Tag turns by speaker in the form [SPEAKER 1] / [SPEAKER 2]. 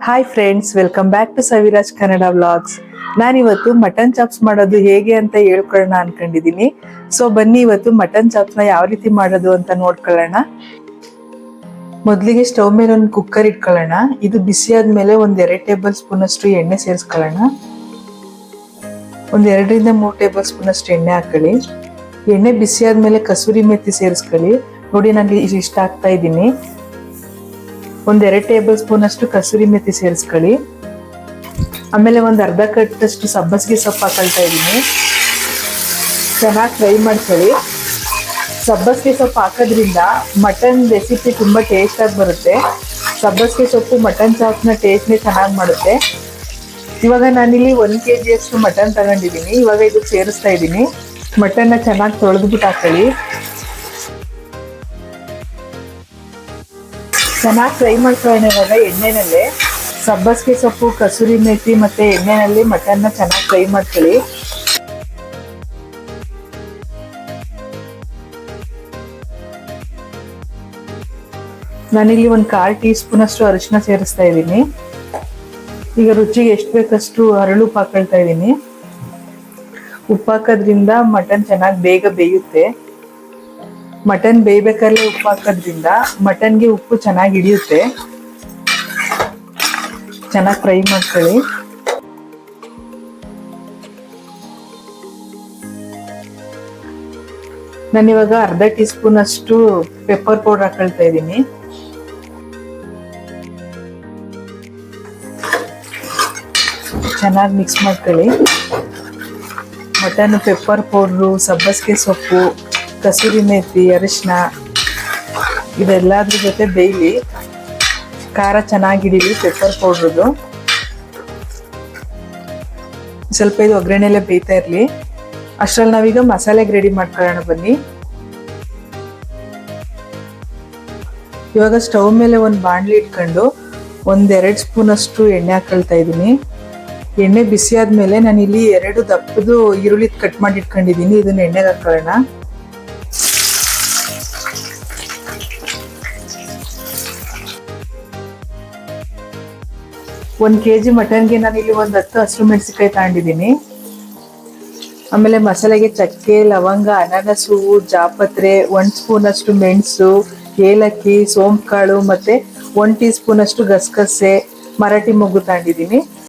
[SPEAKER 1] Hi friends, welcome back to Saviraj Kannada vlogs. ನಾನಿವತ್ತು mutton chops ಮಾಡೋದು ಹೇಗೆ ಅಂತ ಹೇಳ್ಕೊಳ್ಳೋಣ ಅನ್ಕೊಂಡಿದೀನಿ. ಸೊ ಬನ್ನಿ ಇವತ್ತು ಮಟನ್ ಚಾಪ್ಸ್ನ ಯಾವ ರೀತಿ ಮಾಡೋದು ಅಂತ ನೋಡ್ಕೊಳ್ಳೋಣ. ಮೊದಲಿಗೆ ಸ್ಟವ್ ಮೇಲೆ ಒಂದು ಕುಕ್ಕರ್ ಇಟ್ಕೊಳ್ಳೋಣ. ಇದು ಬಿಸಿ ಆದ್ಮೇಲೆ ಒಂದ್ 2 ಟೇಬಲ್ ಸ್ಪೂನ್ ಅಷ್ಟು ಎಣ್ಣೆ ಸೇರಿಸ್ಕೊಳ್ಳೋಣ. ಒಂದ್ 2 ರಿಂದ 3 ಟೇಬಲ್ ಸ್ಪೂನ್ ಅಷ್ಟು ಎಣ್ಣೆ ಹಾಕೊಳ್ಳಿ. ಎಣ್ಣೆ ಬಿಸಿ ಆದ್ಮೇಲೆ ಕಸೂರಿ ಮೆಥಿ ಸೇರಿಸ್ಕೊಳ್ಳಿ. ನೋಡಿ ನಾನು ಇಷ್ಟ ಹಾಕ್ತಾ ಇದ್ದೀನಿ. ಒಂದ್ 2 ಟೇಬಲ್ ಸ್ಪೂನ್ ಅಷ್ಟು ಕಸೂರಿ ಮೆಥಿ ಸೇರಿಸ್ಕೊಳ್ಳಿ. ಆಮೇಲೆ ಒಂದ್ ಅರ್ಧ ಕಟ್ಟಷ್ಟು ಸಬ್ಬಸಿಗೆ ಸೊಪ್ಪು ಹಾಕೊಳ್ತಾ ಇದ್ದೀನಿ. ಚೆನ್ನಾಗಿ ಫ್ರೈ ಮಾಡ್ಕೊಳ್ಳಿ. ಸಬ್ಬಸಿಗೆ ಸೊಪ್ಪು ಹಾಕೋದ್ರಿಂದ ಮಟನ್ ರೆಸಿಪಿ ತುಂಬಾ ಟೇಸ್ಟ್ ಆಗಿ ಬರುತ್ತೆ. ಸಬ್ಬಸಿಗೆ ಸೊಪ್ಪು ಮಟನ್ ಚಾಪ್ಸ್ನ ಟೇಸ್ಟ್ನೇ ಚೆನ್ನಾಗಿ ಮಾಡುತ್ತೆ. ಇವಾಗ ನಾನಿಲ್ಲಿ 1 kg ಅಷ್ಟು ಮಟನ್ ತಗೊಂಡಿದ್ದೀನಿ. ಇವಾಗ ಇದಕ್ಕೆ ಸೇರಿಸ್ತಾ ಇದ್ದೀನಿ. ಮಟನ್ನ ಚೆನ್ನಾಗಿ ತೊಳೆದ್ಬಿಟ್ಟು ಹಾಕೊಳ್ಳಿ. ಚೆನ್ನಾಗಿ ಫ್ರೈ ಮಾಡ್ಕೊಳ್ಳೋಣ. ಇವಾಗ ಎಣ್ಣೆನಲ್ಲೇ ಸಬ್ಬಸಿಗೆ ಸೊಪ್ಪು, ಕಸೂರಿ ಮೆಥಿ ಮತ್ತೆ ಎಣ್ಣೆನಲ್ಲಿ ಮಟನ್ನ ಚೆನ್ನಾಗಿ ಫ್ರೈ ಮಾಡ್ಕೊಳ್ಳಿ. ನಾನಿಲ್ಲಿ 1/4 ಟೀ ಸ್ಪೂನ್ ಅಷ್ಟು ಅರಿಶಿನ ಸೇರಿಸ್ತಾ ಇದ್ದೀನಿ. ಈಗ ರುಚಿಗೆ ಎಷ್ಟು ಬೇಕಷ್ಟು ಹರಳುಪ್ಪು ಹಾಕೊಳ್ತಾ ಇದ್ದೀನಿ. ಉಪ್ಪು ಹಾಕೋದ್ರಿಂದ ಮಟನ್ ಚೆನ್ನಾಗಿ ಬೇಗ ಬೇಯುತ್ತೆ. ಮಟನ್ ಬೇಯ್ಬೇಕಾದ್ರೆ ಉಪ್ಪು ಹಾಕೋದ್ರಿಂದ ಮಟನ್ಗೆ ಉಪ್ಪು ಚೆನ್ನಾಗಿ ಹಿಡಿಯುತ್ತೆ. ಚೆನ್ನಾಗಿ ಫ್ರೈ ಮಾಡ್ಕೊಳ್ಳಿ. ನಾನಿವಾಗ ಅರ್ಧ ಟೀ ಸ್ಪೂನ್ ಅಷ್ಟು ಪೆಪ್ಪರ್ ಪೌಡರ್ ಹಾಕೊಳ್ತಾ ಇದ್ದೀನಿ. ಚೆನ್ನಾಗಿ ಮಿಕ್ಸ್ ಮಾಡ್ಕೊಳ್ಳಿ. ಮಟನ್, ಪೆಪ್ಪರ್ ಪೌಡ್ರು, ಸಬ್ಬಸಿಗೆ ಸೊಪ್ಪು, ಕಸೂರಿ ಮೆಥಿ, ಅರಿಶಿನ ಇದೆಲ್ಲದ್ರ ಜೊತೆ ಬೇಯಲಿ. ಖಾರ ಚೆನ್ನಾಗಿ ಹಿಡೀಲಿ ಪೆಪ್ಪರ್ ಪೌಡ್ರದು. ಸ್ವಲ್ಪ ಇದು ಒಗ್ಗರಣೆಲ್ಲ ಬೇಯ್ತಾ ಇರಲಿ. ಅಷ್ಟರಲ್ಲಿ ನಾವೀಗ ಮಸಾಲೆಗೆ ರೆಡಿ ಮಾಡ್ಕೊಳ್ಳೋಣ ಬನ್ನಿ. ಇವಾಗ ಸ್ಟವ್ ಮೇಲೆ ಒಂದು ಬಾಣಲಿ ಇಟ್ಕೊಂಡು 1-2 ಸ್ಪೂನ್ ಅಷ್ಟು ಎಣ್ಣೆ ಹಾಕೊಳ್ತಾ ಇದ್ದೀನಿ. ಎಣ್ಣೆ ಬಿಸಿ ಆದ್ಮೇಲೆ ನಾನಿಲ್ಲಿ 2 ದಪ್ಪದು ಈರುಳ್ಳಿ ಕಟ್ ಮಾಡಿ ಇಟ್ಕೊಂಡಿದ್ದೀನಿ. ಇದನ್ನ ಎಣ್ಣೆಗೆ ಹಾಕೊಳ್ಳೋಣ. ಒಂದು kg ಮಟನ್ಗೆ ನಾನಿಲ್ಲಿ ಒಂದು 10 ಹಸಿರು ಮೆಣಸಿನಕಾಯಿ ತಗೊಂಡಿದ್ದೀನಿ. ಆಮೇಲೆ ಮಸಾಲೆಗೆ ಚಕ್ಕೆ, ಲವಂಗ, ಅನಾನಸ್ ಹೂವು, ಜಾಪತ್ರೆ, 1 ಸ್ಪೂನ್ ಅಷ್ಟು ಮೆಣಸು, ಏಲಕ್ಕಿ, ಸೋಂಪು ಕಾಳು ಮತ್ತೆ 1 ಟೀ ಸ್ಪೂನ್ ಅಷ್ಟು ಗಸಗಸೆ, ಮರಾಠಿ ಮೊಗ್ಗು ತಗೊಂಡಿದ್ದೀನಿ.